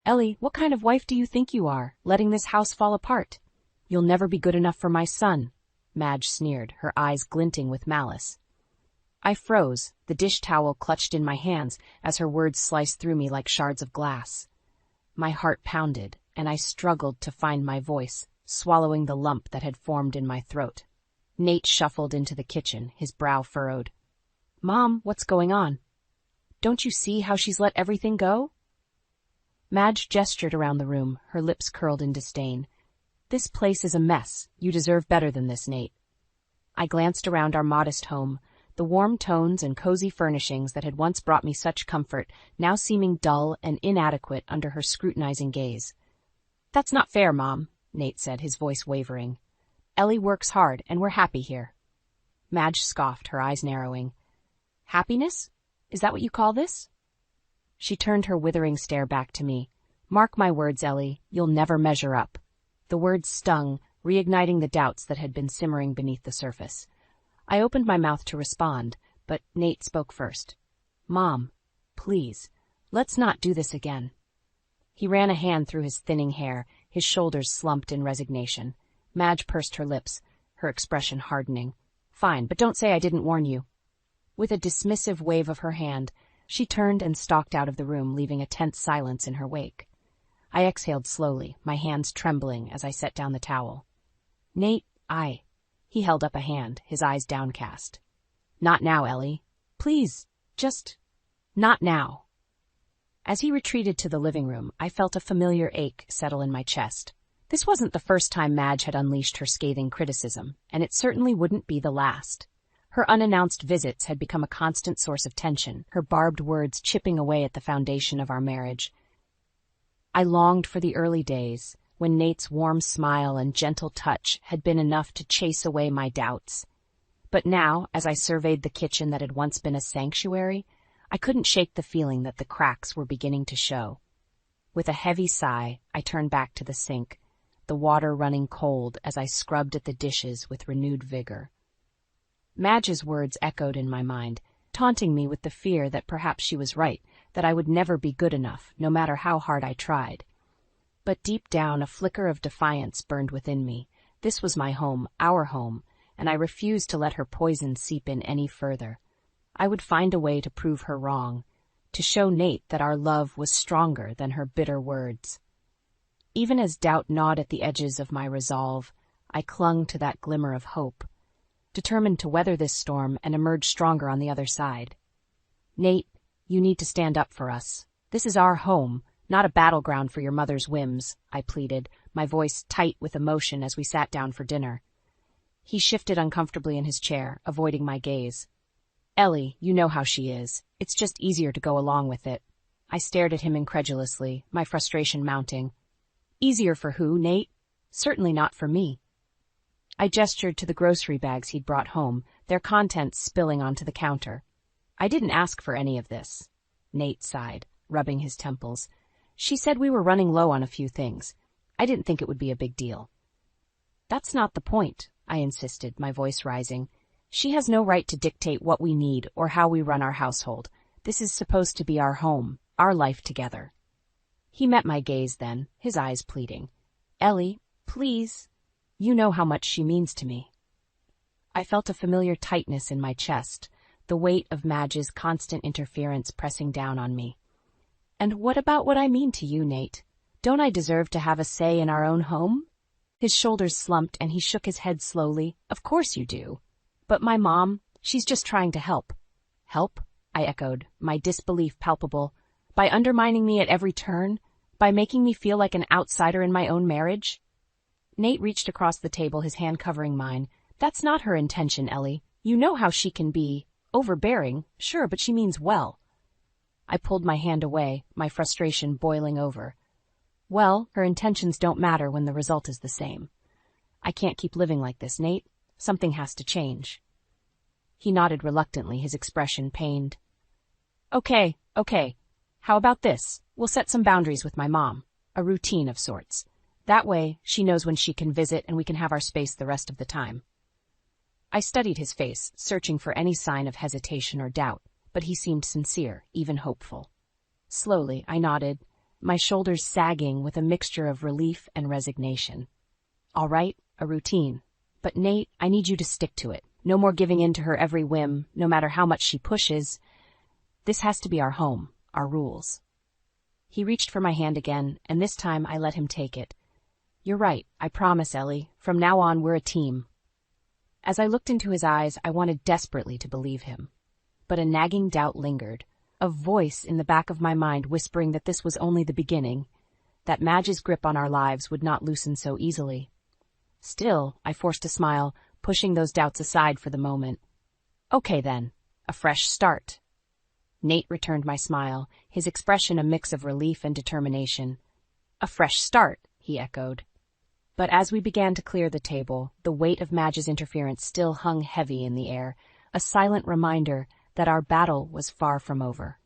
Ellie, what kind of wife do you think you are, letting this house fall apart? You'll never be good enough for my son, Madge sneered, her eyes glinting with malice. I froze, the dish towel clutched in my hands as her words sliced through me like shards of glass. My heart pounded, and I struggled to find my voice, swallowing the lump that had formed in my throat. Nate shuffled into the kitchen, his brow furrowed. Mom, what's going on? Don't you see how she's let everything go? Madge gestured around the room, her lips curled in disdain. This place is a mess. You deserve better than this, Nate. I glanced around our modest home, the warm tones and cozy furnishings that had once brought me such comfort, now seeming dull and inadequate under her scrutinizing gaze. That's not fair, Mom, Nate said, his voice wavering. Ellie works hard, and we're happy here. Madge scoffed, her eyes narrowing. Happiness? Is that what you call this? She turned her withering stare back to me. Mark my words, Ellie, you'll never measure up. The words stung, reigniting the doubts that had been simmering beneath the surface. I opened my mouth to respond, but Nate spoke first. Mom, please, let's not do this again. He ran a hand through his thinning hair, his shoulders slumped in resignation. Madge pursed her lips, her expression hardening. Fine, but don't say I didn't warn you. With a dismissive wave of her hand, she turned and stalked out of the room, leaving a tense silence in her wake. I exhaled slowly, my hands trembling as I set down the towel. Nate, He held up a hand, his eyes downcast. Not now, Ellie. Please, just not now. As he retreated to the living room, I felt a familiar ache settle in my chest. This wasn't the first time Madge had unleashed her scathing criticism, and it certainly wouldn't be the last. Her unannounced visits had become a constant source of tension, her barbed words chipping away at the foundation of our marriage. I longed for the early days, when Nate's warm smile and gentle touch had been enough to chase away my doubts. But now, as I surveyed the kitchen that had once been a sanctuary, I couldn't shake the feeling that the cracks were beginning to show. With a heavy sigh, I turned back to the sink, the water running cold as I scrubbed at the dishes with renewed vigor. Madge's words echoed in my mind, taunting me with the fear that perhaps she was right, that I would never be good enough, no matter how hard I tried. But deep down, a flicker of defiance burned within me. This was my home, our home, and I refused to let her poison seep in any further. I would find a way to prove her wrong, to show Nate that our love was stronger than her bitter words. Even as doubt gnawed at the edges of my resolve, I clung to that glimmer of hope, determined to weather this storm and emerge stronger on the other side. Nate, you need to stand up for us. This is our home, not a battleground for your mother's whims, I pleaded, my voice tight with emotion as we sat down for dinner. He shifted uncomfortably in his chair, avoiding my gaze. Ellie, you know how she is. It's just easier to go along with it. I stared at him incredulously, my frustration mounting. Easier for who, Nate? Certainly not for me. I gestured to the grocery bags he'd brought home, their contents spilling onto the counter. I didn't ask for any of this. Nate sighed, rubbing his temples. She said we were running low on a few things. I didn't think it would be a big deal. That's not the point, I insisted, my voice rising. She has no right to dictate what we need or how we run our household. This is supposed to be our home, our life together. He met my gaze then, his eyes pleading. Ellie, please. You know how much she means to me. I felt a familiar tightness in my chest, the weight of Madge's constant interference pressing down on me. And what about what I mean to you, Nate? Don't I deserve to have a say in our own home? His shoulders slumped and he shook his head slowly. Of course you do. But my mom, she's just trying to help. Help? I echoed, my disbelief palpable. By undermining me at every turn? By making me feel like an outsider in my own marriage? Nate reached across the table, his hand covering mine. That's not her intention, Ellie. You know how she can be. Overbearing, sure, but she means well. I pulled my hand away, my frustration boiling over. Well, her intentions don't matter when the result is the same. I can't keep living like this, Nate. Something has to change. He nodded reluctantly, his expression pained. Okay. How about this? We'll set some boundaries with my mom. A routine of sorts. That way, she knows when she can visit and we can have our space the rest of the time. I studied his face, searching for any sign of hesitation or doubt, but he seemed sincere, even hopeful. Slowly, I nodded. my shoulders sagging with a mixture of relief and resignation. All right, a routine. But Nate, I need you to stick to it. No more giving in to her every whim, no matter how much she pushes. This has to be our home, our rules. He reached for my hand again, and this time I let him take it. You're right, I promise, Ellie. From now on, we're a team. As I looked into his eyes, I wanted desperately to believe him. But a nagging doubt lingered, a voice in the back of my mind whispering that this was only the beginning, that Madge's grip on our lives would not loosen so easily. Still, I forced a smile, pushing those doubts aside for the moment. Okay then, a fresh start. Nate returned my smile, his expression a mix of relief and determination. A fresh start, he echoed. But as we began to clear the table, the weight of Madge's interference still hung heavy in the air, a silent reminder that our battle was far from over.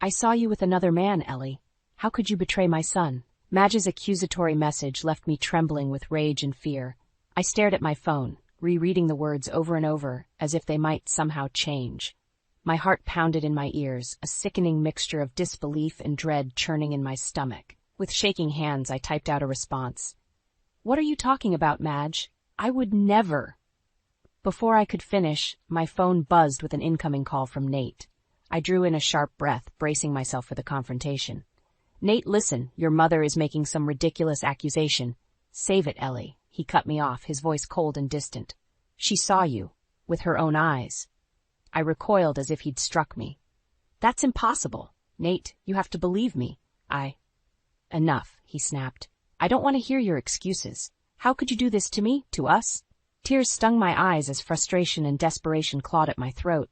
I saw you with another man, Ellie. How could you betray my son? Madge's accusatory message left me trembling with rage and fear. I stared at my phone, rereading the words over and over, as if they might somehow change. My heart pounded in my ears, a sickening mixture of disbelief and dread churning in my stomach. With shaking hands, I typed out a response. What are you talking about, Madge? I would never. Before I could finish, my phone buzzed with an incoming call from Nate. I drew in a sharp breath, bracing myself for the confrontation. Nate, listen, your mother is making some ridiculous accusation. Save it, Ellie. He cut me off, his voice cold and distant. She saw you, with her own eyes. I recoiled as if he'd struck me. That's impossible. Nate, you have to believe me. Enough, he snapped. I don't want to hear your excuses. How could you do this to me, to us? Tears stung my eyes as frustration and desperation clawed at my throat.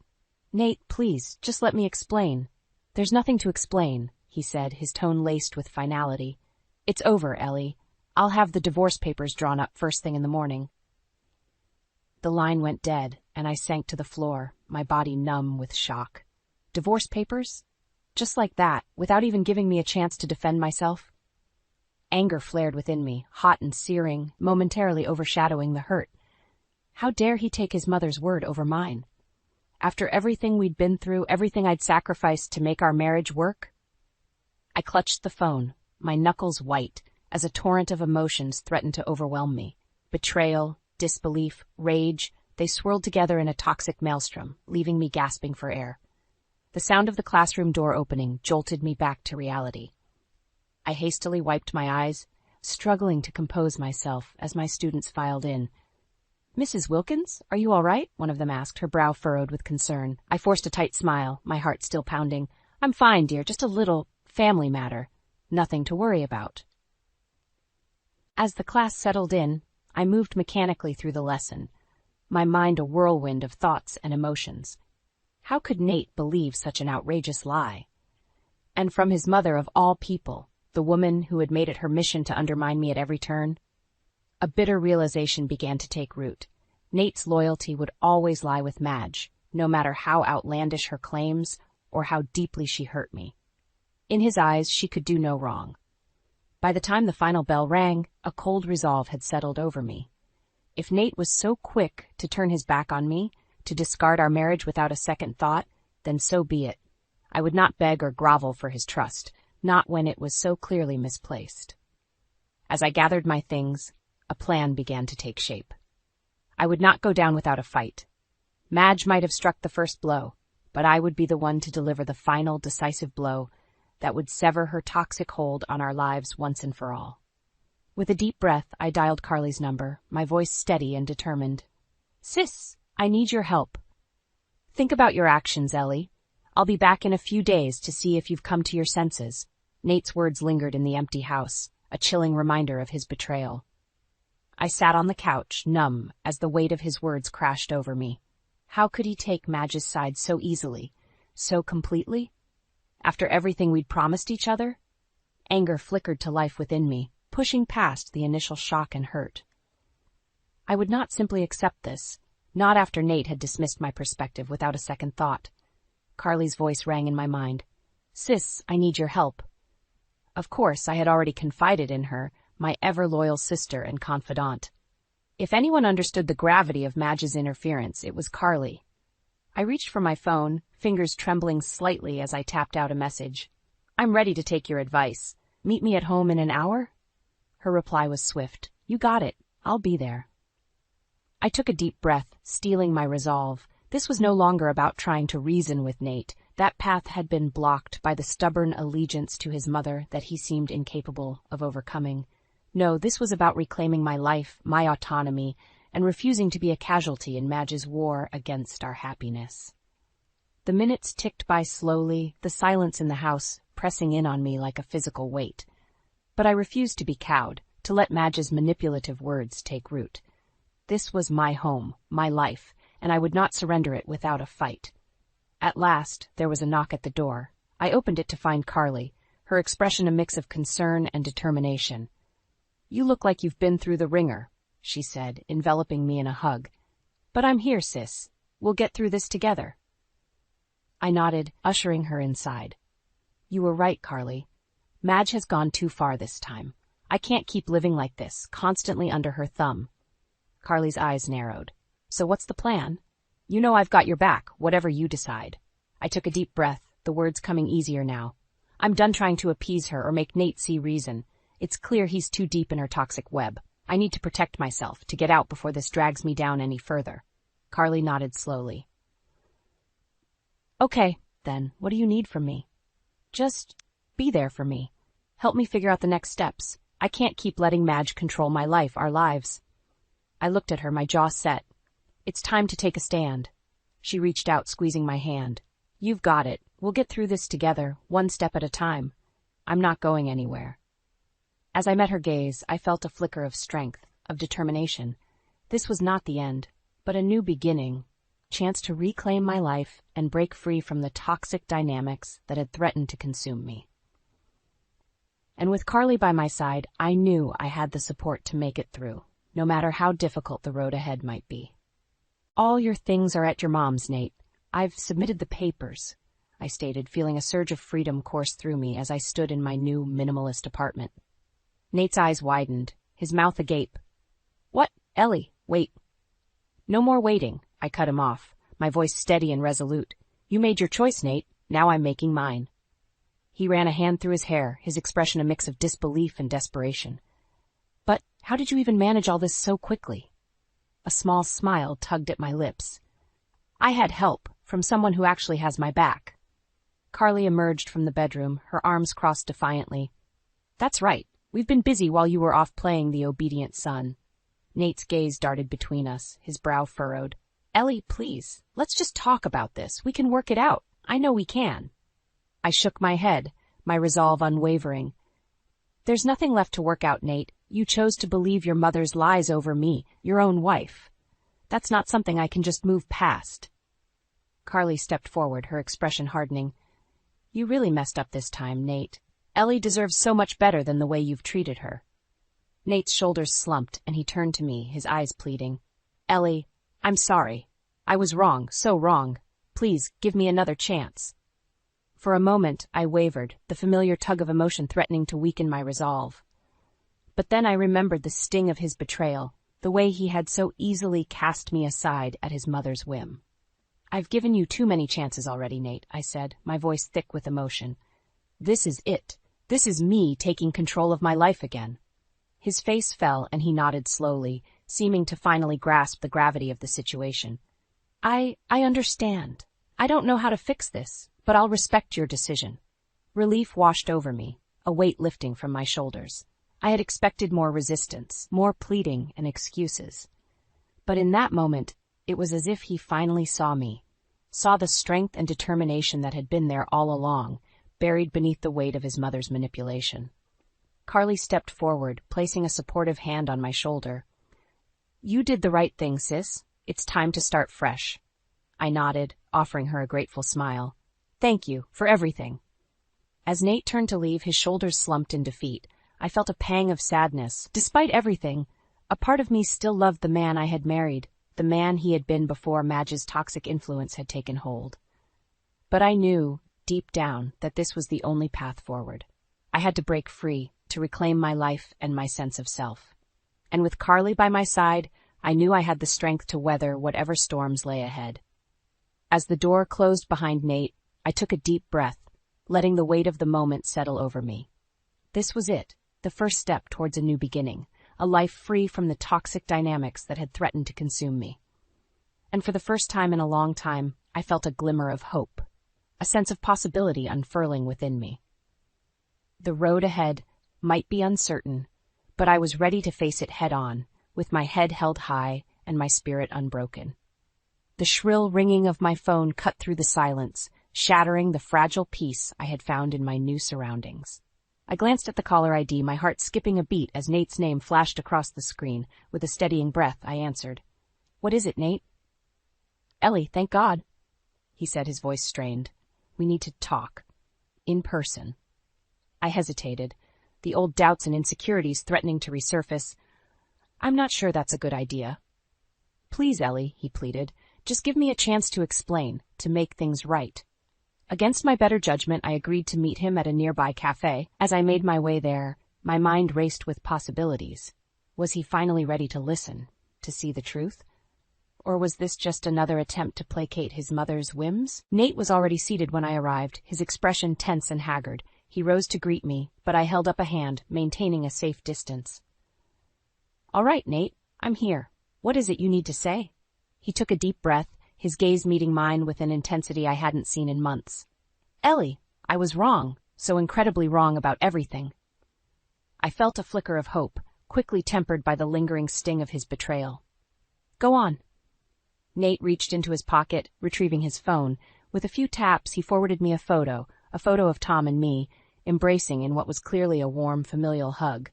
Nate, please, just let me explain. There's nothing to explain, he said, his tone laced with finality. It's over, Ellie. I'll have the divorce papers drawn up first thing in the morning. The line went dead, and I sank to the floor, my body numb with shock. Divorce papers? Just like that, without even giving me a chance to defend myself? Anger flared within me, hot and searing, momentarily overshadowing the hurt. How dare he take his mother's word over mine? After everything we'd been through, everything I'd sacrificed to make our marriage work? I clutched the phone, my knuckles white, as a torrent of emotions threatened to overwhelm me. Betrayal, disbelief, rage, they swirled together in a toxic maelstrom, leaving me gasping for air. The sound of the classroom door opening jolted me back to reality. I hastily wiped my eyes, struggling to compose myself as my students filed in. Mrs. Wilkins, are you all right? One of them asked, her brow furrowed with concern. I forced a tight smile, my heart still pounding. I'm fine, dear, just a little family matter. Nothing to worry about. As the class settled in, I moved mechanically through the lesson, my mind a whirlwind of thoughts and emotions. How could Nate believe such an outrageous lie? And from his mother of all people, the woman who had made it her mission to undermine me at every turn? A bitter realization began to take root. Nate's loyalty would always lie with Madge, no matter how outlandish her claims or how deeply she hurt me. In his eyes, she could do no wrong. By the time the final bell rang, a cold resolve had settled over me. If Nate was so quick to turn his back on me, to discard our marriage without a second thought, then so be it. I would not beg or grovel for his trust, not when it was so clearly misplaced. As I gathered my things, a plan began to take shape. I would not go down without a fight. Madge might have struck the first blow, but I would be the one to deliver the final, decisive blow that would sever her toxic hold on our lives once and for all. With a deep breath, I dialed Carly's number, my voice steady and determined. Sis, I need your help. Think about your actions, Ellie. I'll be back in a few days to see if you've come to your senses. Nate's words lingered in the empty house, a chilling reminder of his betrayal. I sat on the couch, numb, as the weight of his words crashed over me. How could he take Madge's side so easily, so completely? After everything we'd promised each other? Anger flickered to life within me, pushing past the initial shock and hurt. I would not simply accept this, not after Nate had dismissed my perspective without a second thought. Carly's voice rang in my mind. Sis, I need your help. Of course, I had already confided in her, my ever-loyal sister and confidant. If anyone understood the gravity of Madge's interference, it was Carly. I reached for my phone, fingers trembling slightly as I tapped out a message. I'm ready to take your advice. Meet me at home in an hour? Her reply was swift. You got it. I'll be there. I took a deep breath, steeling my resolve. This was no longer about trying to reason with Nate. That path had been blocked by the stubborn allegiance to his mother that he seemed incapable of overcoming. No, this was about reclaiming my life, my autonomy, and refusing to be a casualty in Madge's war against our happiness. The minutes ticked by slowly, the silence in the house pressing in on me like a physical weight. But I refused to be cowed, to let Madge's manipulative words take root. This was my home, my life, and I would not surrender it without a fight. At last, there was a knock at the door. I opened it to find Carly, her expression a mix of concern and determination. You look like you've been through the ringer, she said, enveloping me in a hug. But I'm here, sis. We'll get through this together. I nodded, ushering her inside. You were right, Carly. Madge has gone too far this time. I can't keep living like this, constantly under her thumb. Carly's eyes narrowed. So what's the plan? You know I've got your back, whatever you decide. I took a deep breath, the words coming easier now. I'm done trying to appease her or make Nate see reason. It's clear he's too deep in her toxic web. I need to protect myself, to get out before this drags me down any further. Carly nodded slowly. Okay, then, what do you need from me? Just be there for me. Help me figure out the next steps. I can't keep letting Madge control my life, our lives. I looked at her, my jaw set. It's time to take a stand. She reached out, squeezing my hand. You've got it. We'll get through this together, one step at a time. I'm not going anywhere. As I met her gaze, I felt a flicker of strength, of determination. This was not the end, but a new beginning, chance to reclaim my life and break free from the toxic dynamics that had threatened to consume me. And with Carly by my side, I knew I had the support to make it through, no matter how difficult the road ahead might be. All your things are at your mom's, Nate. I've submitted the papers, I stated, feeling a surge of freedom course through me as I stood in my new minimalist apartment. Nate's eyes widened, his mouth agape. What? Ellie, wait. No more waiting, I cut him off, my voice steady and resolute. You made your choice, Nate. Now I'm making mine. He ran a hand through his hair, his expression a mix of disbelief and desperation. But how did you even manage all this so quickly? A small smile tugged at my lips. I had help from someone who actually has my back. Carly emerged from the bedroom, her arms crossed defiantly. That's right. We've been busy while you were off playing the obedient son. Nate's gaze darted between us, his brow furrowed. Ellie, please, let's just talk about this. We can work it out. I know we can. I shook my head, my resolve unwavering. There's nothing left to work out, Nate. You chose to believe your mother's lies over me, your own wife. That's not something I can just move past. Carly stepped forward, her expression hardening. You really messed up this time, Nate. Ellie deserves so much better than the way you've treated her. Nate's shoulders slumped, and he turned to me, his eyes pleading. Ellie, I'm sorry. I was wrong, so wrong. Please, give me another chance. For a moment, I wavered, the familiar tug of emotion threatening to weaken my resolve. But then I remembered the sting of his betrayal, the way he had so easily cast me aside at his mother's whim. I've given you too many chances already, Nate, I said, my voice thick with emotion. This is it. This is me taking control of my life again. His face fell and he nodded slowly, seeming to finally grasp the gravity of the situation. I understand. I don't know how to fix this, but I'll respect your decision. Relief washed over me, a weight lifting from my shoulders. I had expected more resistance, more pleading and excuses. But in that moment, it was as if he finally saw me, saw the strength and determination that had been there all along, buried beneath the weight of his mother's manipulation. Carly stepped forward, placing a supportive hand on my shoulder. You did the right thing, sis. It's time to start fresh. I nodded, offering her a grateful smile. Thank you for everything. As Nate turned to leave, his shoulders slumped in defeat. I felt a pang of sadness. Despite everything, a part of me still loved the man I had married, the man he had been before Madge's toxic influence had taken hold. But I knew, deep down, that this was the only path forward. I had to break free, to reclaim my life and my sense of self. And with Carly by my side, I knew I had the strength to weather whatever storms lay ahead. As the door closed behind Nate, I took a deep breath, letting the weight of the moment settle over me. This was it, the first step towards a new beginning, a life free from the toxic dynamics that had threatened to consume me. And for the first time in a long time, I felt a glimmer of hope, a sense of possibility unfurling within me. The road ahead might be uncertain, but I was ready to face it head-on, with my head held high and my spirit unbroken. The shrill ringing of my phone cut through the silence, shattering the fragile peace I had found in my new surroundings. I glanced at the caller ID, my heart skipping a beat as Nate's name flashed across the screen. With a steadying breath, I answered. "What is it, Nate?" "Ellie, thank God," he said, his voice strained. "We need to talk. In person." I hesitated, the old doubts and insecurities threatening to resurface. "I'm not sure that's a good idea." "Please, Ellie," he pleaded, "just give me a chance to explain, to make things right." Against my better judgment, I agreed to meet him at a nearby cafe. As I made my way there, my mind raced with possibilities. Was he finally ready to listen, to see the truth? Or was this just another attempt to placate his mother's whims? Nate was already seated when I arrived, his expression tense and haggard. He rose to greet me, but I held up a hand, maintaining a safe distance. "All right, Nate, I'm here. What is it you need to say?" He took a deep breath, his gaze meeting mine with an intensity I hadn't seen in months. "Ellie, I was wrong, so incredibly wrong about everything." I felt a flicker of hope, quickly tempered by the lingering sting of his betrayal. "Go on." Nate reached into his pocket, retrieving his phone. With a few taps, he forwarded me a photo of Tom and me, embracing in what was clearly a warm, familial hug.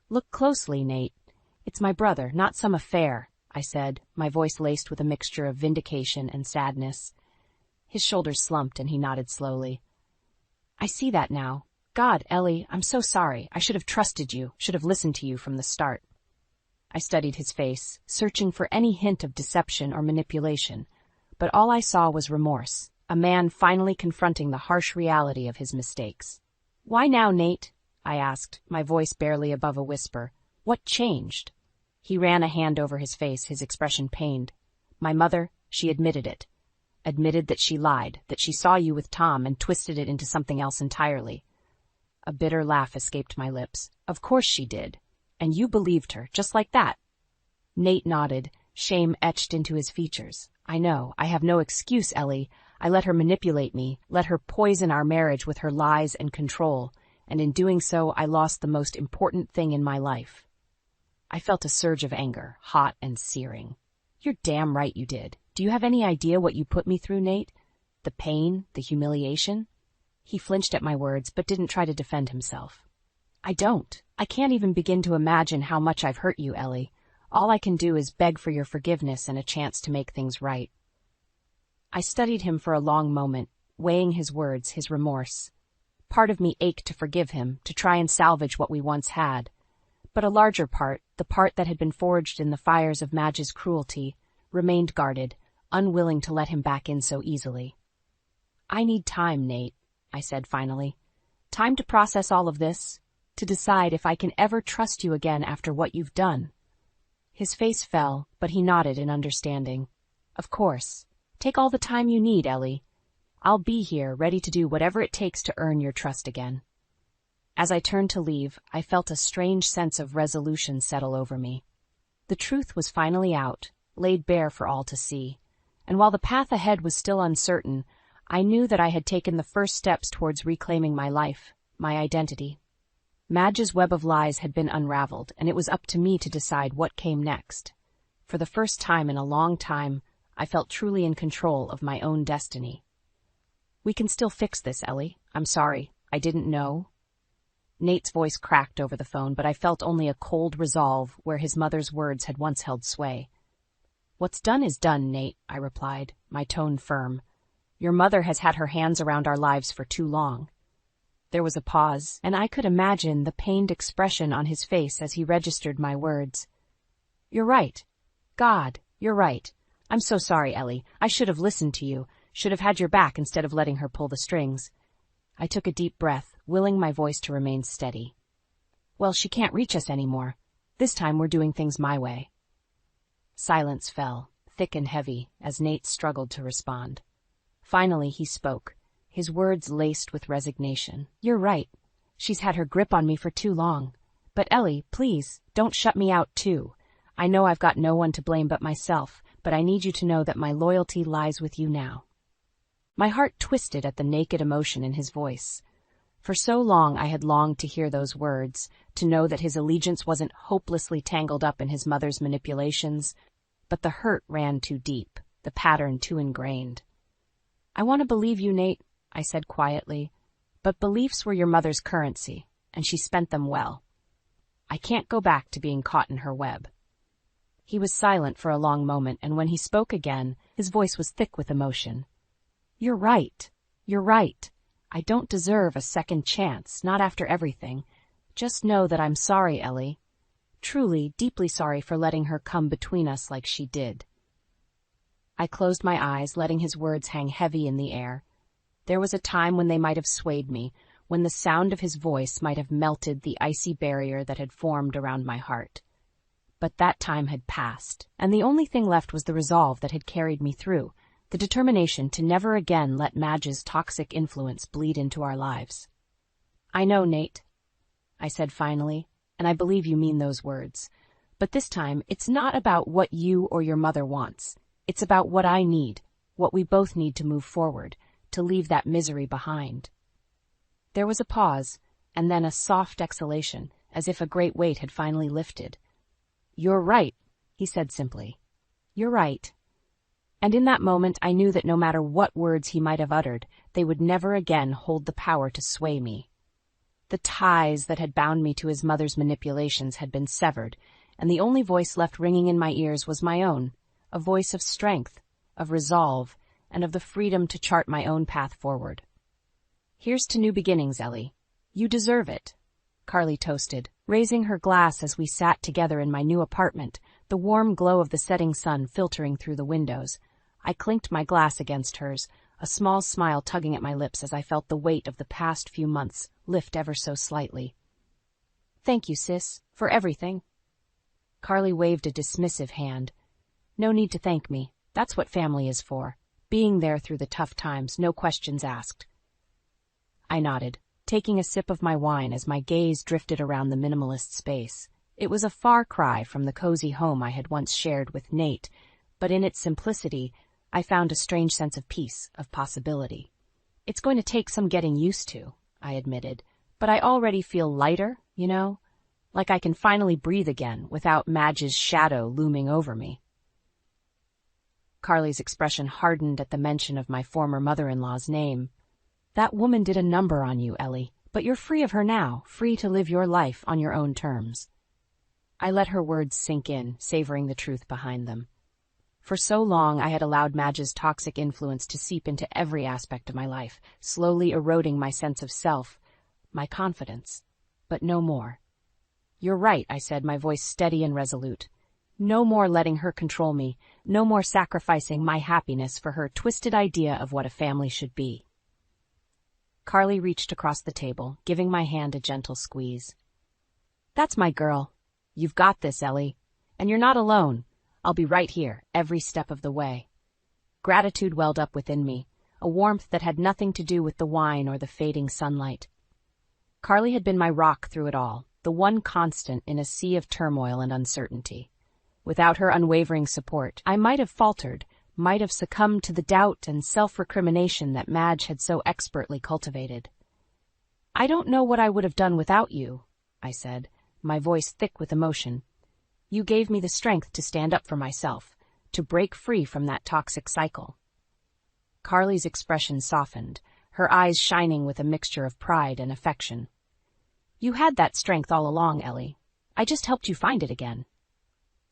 "Look closely, Nate. It's my brother, not some affair," I said, my voice laced with a mixture of vindication and sadness. His shoulders slumped and he nodded slowly. "I see that now. God, Ellie, I'm so sorry. I should have trusted you, should have listened to you from the start." I studied his face, searching for any hint of deception or manipulation, but all I saw was remorse, a man finally confronting the harsh reality of his mistakes. "Why now, Nate?" I asked, my voice barely above a whisper. "What changed?" He ran a hand over his face, his expression pained. "My mother, she admitted it. Admitted that she lied, that she saw you with Tom and twisted it into something else entirely." A bitter laugh escaped my lips. "Of course she did. And you believed her, just like that." Nate nodded, shame etched into his features. "I know. I have no excuse, Ellie. I let her manipulate me, let her poison our marriage with her lies and control, and in doing so I lost the most important thing in my life." I felt a surge of anger, hot and searing. "You're damn right you did. Do you have any idea what you put me through, Nate? The pain, the humiliation?" He flinched at my words, but didn't try to defend himself. "I don't. I can't even begin to imagine how much I've hurt you, Ellie. All I can do is beg for your forgiveness and a chance to make things right." I studied him for a long moment, weighing his words, his remorse. Part of me ached to forgive him, to try and salvage what we once had. But a larger part, the part that had been forged in the fires of Madge's cruelty, remained guarded, unwilling to let him back in so easily. "I need time, Nate," I said finally. "Time to process all of this, to decide if I can ever trust you again after what you've done." His face fell, but he nodded in understanding. "Of course. Take all the time you need, Ellie. I'll be here, ready to do whatever it takes to earn your trust again." As I turned to leave, I felt a strange sense of resolution settle over me. The truth was finally out, laid bare for all to see, and while the path ahead was still uncertain, I knew that I had taken the first steps towards reclaiming my life, my identity. Madge's web of lies had been unraveled, and it was up to me to decide what came next. For the first time in a long time, I felt truly in control of my own destiny. "We can still fix this, Ellie. I'm sorry. I didn't know." Nate's voice cracked over the phone, but I felt only a cold resolve where his mother's words had once held sway. "What's done is done, Nate," I replied, my tone firm. "Your mother has had her hands around our lives for too long." There was a pause, and I could imagine the pained expression on his face as he registered my words. "You're right. God, you're right. I'm so sorry, Ellie. I should have listened to you, should have had your back instead of letting her pull the strings." I took a deep breath, willing my voice to remain steady. "Well, she can't reach us anymore. This time we're doing things my way." Silence fell, thick and heavy, as Nate struggled to respond. Finally he spoke, his words laced with resignation. "You're right. She's had her grip on me for too long. But Ellie, please, don't shut me out too. I know I've got no one to blame but myself, but I need you to know that my loyalty lies with you now." My heart twisted at the naked emotion in his voice. For so long I had longed to hear those words, to know that his allegiance wasn't hopelessly tangled up in his mother's manipulations, but the hurt ran too deep, the pattern too ingrained. "I want to believe you, Nate," I said quietly, "but beliefs were your mother's currency, and she spent them well. I can't go back to being caught in her web." He was silent for a long moment, and when he spoke again, his voice was thick with emotion. "You're right. You're right. I don't deserve a second chance, not after everything. Just know that I'm sorry, Ellie. Truly, deeply sorry for letting her come between us like she did." I closed my eyes, letting his words hang heavy in the air. There was a time when they might have swayed me, when the sound of his voice might have melted the icy barrier that had formed around my heart. But that time had passed, and the only thing left was the resolve that had carried me through, the determination to never again let Madge's toxic influence bleed into our lives. "I know, Nate," I said finally, "and I believe you mean those words. But this time, it's not about what you or your mother wants. It's about what I need, what we both need to move forward, to leave that misery behind." There was a pause, and then a soft exhalation, as if a great weight had finally lifted. "You're right," he said simply. "You're right." And in that moment I knew that no matter what words he might have uttered, they would never again hold the power to sway me. The ties that had bound me to his mother's manipulations had been severed, and the only voice left ringing in my ears was my own, a voice of strength, of resolve, and of the freedom to chart my own path forward. "Here's to new beginnings, Ellie. You deserve it," Carly toasted, raising her glass as we sat together in my new apartment, the warm glow of the setting sun filtering through the windows. I clinked my glass against hers, a small smile tugging at my lips as I felt the weight of the past few months lift ever so slightly. "Thank you, sis, for everything." Carly waved a dismissive hand. "No need to thank me. That's what family is for. Being there through the tough times, no questions asked." I nodded, taking a sip of my wine as my gaze drifted around the minimalist space. It was a far cry from the cozy home I had once shared with Nate, but in its simplicity, I found a strange sense of peace, of possibility. "It's going to take some getting used to," I admitted, "but I already feel lighter, you know, like I can finally breathe again without Madge's shadow looming over me." Carly's expression hardened at the mention of my former mother-in-law's name. "That woman did a number on you, Ellie, but you're free of her now, free to live your life on your own terms." I let her words sink in, savoring the truth behind them. For so long I had allowed Madge's toxic influence to seep into every aspect of my life, slowly eroding my sense of self, my confidence. But no more. "You're right," I said, my voice steady and resolute. "No more letting her control me, no more sacrificing my happiness for her twisted idea of what a family should be." Carly reached across the table, giving my hand a gentle squeeze. "That's my girl. You've got this, Ellie. And you're not alone. I'll be right here, every step of the way." Gratitude welled up within me, a warmth that had nothing to do with the wine or the fading sunlight. Carly had been my rock through it all, the one constant in a sea of turmoil and uncertainty. Without her unwavering support, I might have faltered, might have succumbed to the doubt and self-recrimination that Madge had so expertly cultivated. "I don't know what I would have done without you," I said, my voice thick with emotion. "You gave me the strength to stand up for myself, to break free from that toxic cycle." Carly's expression softened, her eyes shining with a mixture of pride and affection. "You had that strength all along, Ellie. I just helped you find it again."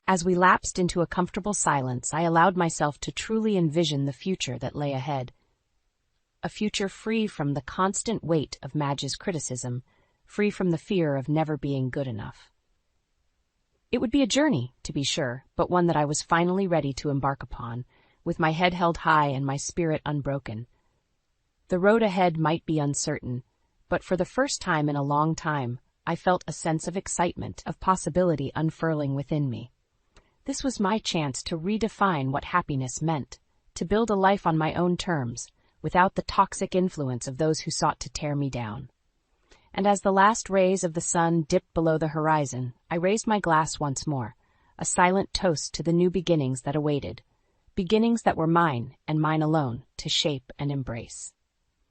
As we lapsed into a comfortable silence, I allowed myself to truly envision the future that lay ahead. A future free from the constant weight of Madge's criticism, free from the fear of never being good enough. It would be a journey, to be sure, but one that I was finally ready to embark upon, with my head held high and my spirit unbroken. The road ahead might be uncertain, but for the first time in a long time, I felt a sense of excitement, of possibility unfurling within me. This was my chance to redefine what happiness meant, to build a life on my own terms, without the toxic influence of those who sought to tear me down. And as the last rays of the sun dipped below the horizon, I raised my glass once more, a silent toast to the new beginnings that awaited, beginnings that were mine and mine alone to shape and embrace.